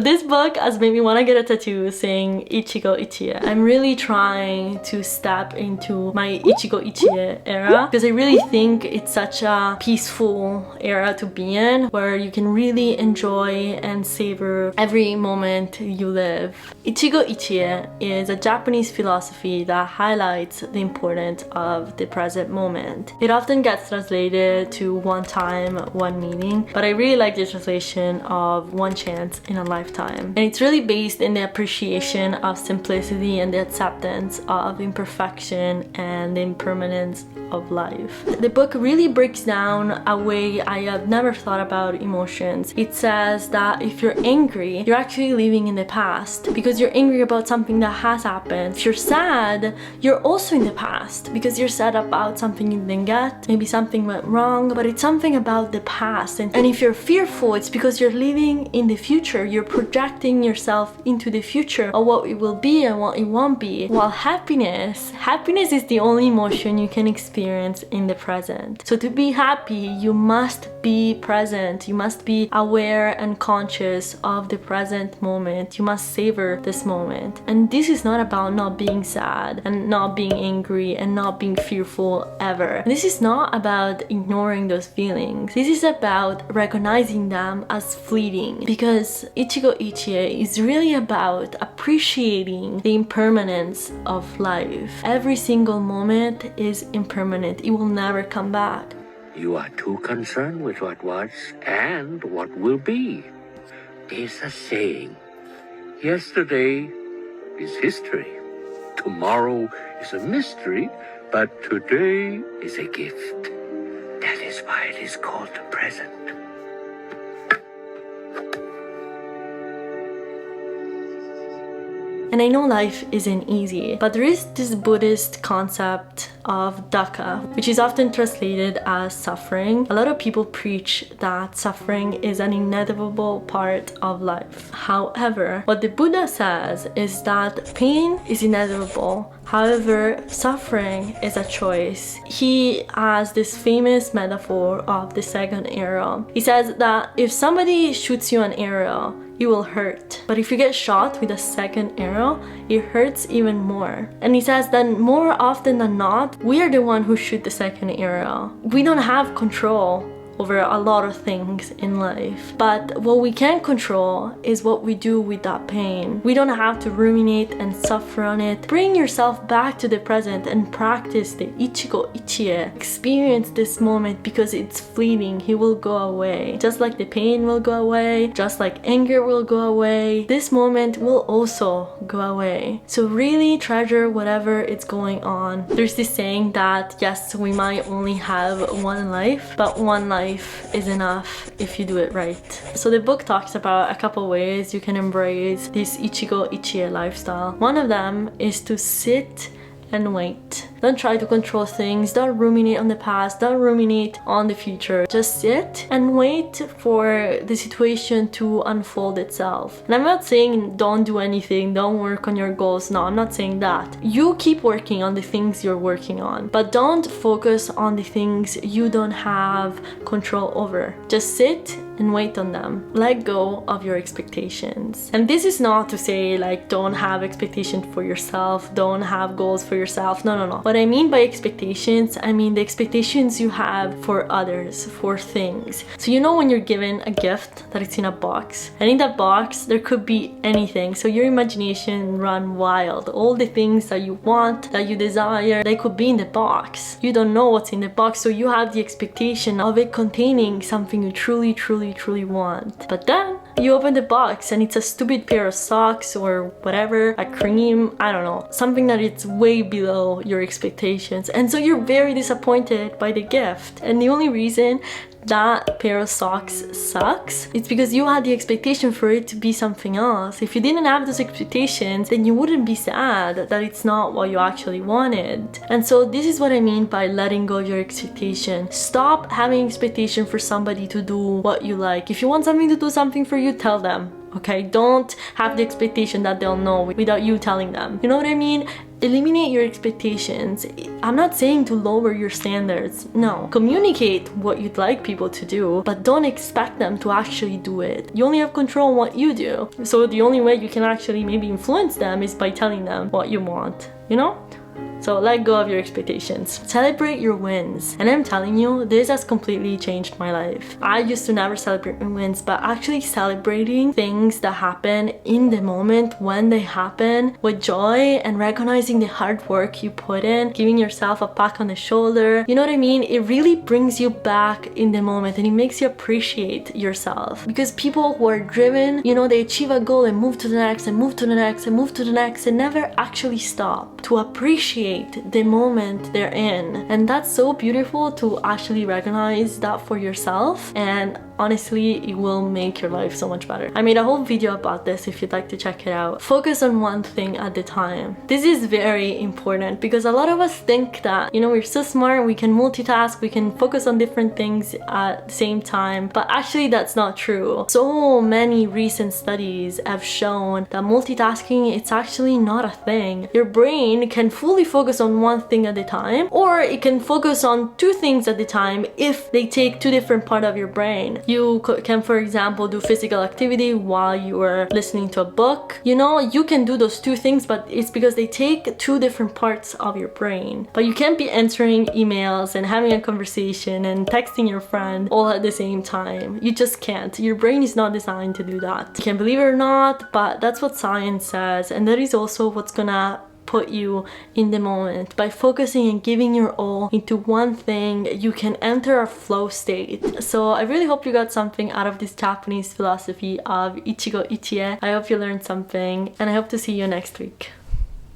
This book has made me want to get a tattoo saying Ichigo Ichie. I'm really trying to step into my Ichigo Ichie era because I really think it's such a peaceful era to be in where you can really enjoy and savor every moment you live. Ichigo Ichie is a Japanese philosophy that highlights the importance of the present moment. It often gets translated to one time, one meaning, but I really like the translation of one chance in a lifetime. And it's really based in the appreciation of simplicity and the acceptance of imperfection and the impermanence of life. The book really breaks down a way I have never thought about emotions. It says that if you're angry, you're actually living in the past because you're angry about something that has happened. If you're sad, you're also in the past because you're sad about something you didn't get, maybe something went wrong, but it's something about the past. And if you're fearful, it's because you're living in the future. You're projecting yourself into the future of what it will be and what it won't be. While happiness is the only emotion you can experience in the present. So to be happy, you must be present. You must be aware and conscious of the present moment. You must savor this moment. And this is not about not being sad and not being angry and not being fearful ever. This is not about ignoring those feelings. This is about recognizing them as fleeting, because Ichigo Ichie is really about appreciating the impermanence of life. Every single moment is impermanent. It will never come back. You are too concerned with what was and what will be. There's a saying, yesterday is history, tomorrow is a mystery, but today is a gift. That is why it is called the present. And I know life isn't easy, but there is this Buddhist concept of Duhkka, which is often translated as suffering. A lot of people preach that suffering is an inevitable part of life. However, what the Buddha says is that pain is inevitable. However, suffering is a choice. He has this famous metaphor of the second arrow. He says that if somebody shoots you an arrow, it will hurt. But if you get shot with a second arrow, it hurts even more. And he says that more often than not, we are the one who shoot the second arrow. We don't have control over a lot of things in life. But what we can control is what we do with that pain. We don't have to ruminate and suffer on it. Bring yourself back to the present and practice the Ichigo Ichie. Experience this moment because it's fleeting. It will go away. Just like the pain will go away, just like anger will go away, this moment will also go away. So really treasure whatever is going on. There's this saying that yes, we might only have one life, but one life is enough if you do it right. So the book talks about a couple ways you can embrace this Ichigo Ichie lifestyle. One of them is to sit and wait. Don't try to control things, don't ruminate on the past, don't ruminate on the future. Just sit and wait for the situation to unfold itself. And I'm not saying don't do anything, don't work on your goals. No, I'm not saying that. You keep working on the things you're working on, but don't focus on the things you don't have control over. Just sit and wait on them. Let go of your expectations. And this is not to say like don't have expectations for yourself, don't have goals for yourself. No. What I mean by expectations, I mean the expectations you have for others, for things. So you know when you're given a gift that it's in a box, and in that box there could be anything. So your imagination run wild. All the things that you want, that you desire, they could be in the box. You don't know what's in the box, so you have the expectation of it containing something you truly want. But then you open the box and it's a stupid pair of socks or whatever, a cream, I don't know, something that it's way below your expectations. And so you're very disappointed by the gift. And the only reason that pair of socks sucks, it's because you had the expectation for it to be something else. If you didn't have those expectations, then you wouldn't be sad that it's not what you actually wanted. And so this is what I mean by letting go of your expectation. Stop having expectation for somebody to do what you like. If you want something to do something for you, tell them. okay? Don't have the expectation that they'll know without you telling them. You know what I mean? Eliminate your expectations. I'm not saying to lower your standards. No. Communicate what you'd like people to do, but don't expect them to actually do it. You only have control on what you do. So the only way you can actually maybe influence them is by telling them what you want, you know? So let go of your expectations. Celebrate your wins. And I'm telling you, this has completely changed my life. I used to never celebrate my wins, but actually celebrating things that happen in the moment when they happen with joy and recognizing the hard work you put in, giving yourself a pat on the shoulder. You know what I mean? It really brings you back in the moment and it makes you appreciate yourself. Because people who are driven, you know, they achieve a goal and move to the next and move to the next and move to the next and never actually stop to appreciate the moment they're in. And that's so beautiful to actually recognize that for yourself, and honestly it will make your life so much better. I made a whole video about this if you'd like to check it out. Focus on one thing at a time. This is very important because a lot of us think that, you know, we're so smart, we can multitask, we can focus on different things at the same time, but actually that's not true. So many recent studies have shown that multitasking, it's actually not a thing. Your brain can fully focus on one thing at a time, or it can focus on two things at a time if they take two different parts of your brain. You can, for example, do physical activity while you are listening to a book. You know, you can do those two things, but it's because they take two different parts of your brain. But you can't be answering emails and having a conversation and texting your friend all at the same time. You just can't. Your brain is not designed to do that. You can believe it or not, but that's what science says, and that is also what's gonna put you in the moment. By focusing and giving your all into one thing, you can enter a flow state. So I really hope you got something out of this Japanese philosophy of Ichigo Ichie. I hope you learned something, and I hope to see you next week.